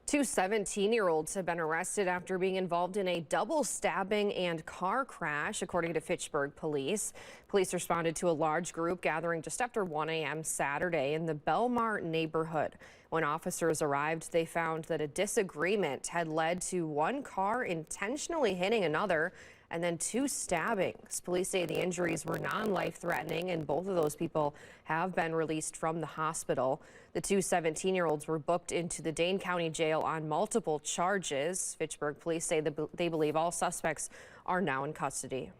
Two 17-year-olds have been arrested after being involved in a double stabbing and car crash, according to Fitchburg Police. Police responded to a large group gathering just after 1 a.m. Saturday in the Belmar Neighborhood. When officers arrived, they found that a disagreement had led to one car intentionally hitting another and then two stabbings. Police say the injuries were non-life-threatening, and both of those people have been released from the hospital. The two 17-year-olds were booked into the Dane County Jail on multiple charges. Fitchburg Police say they believe all suspects are now in custody.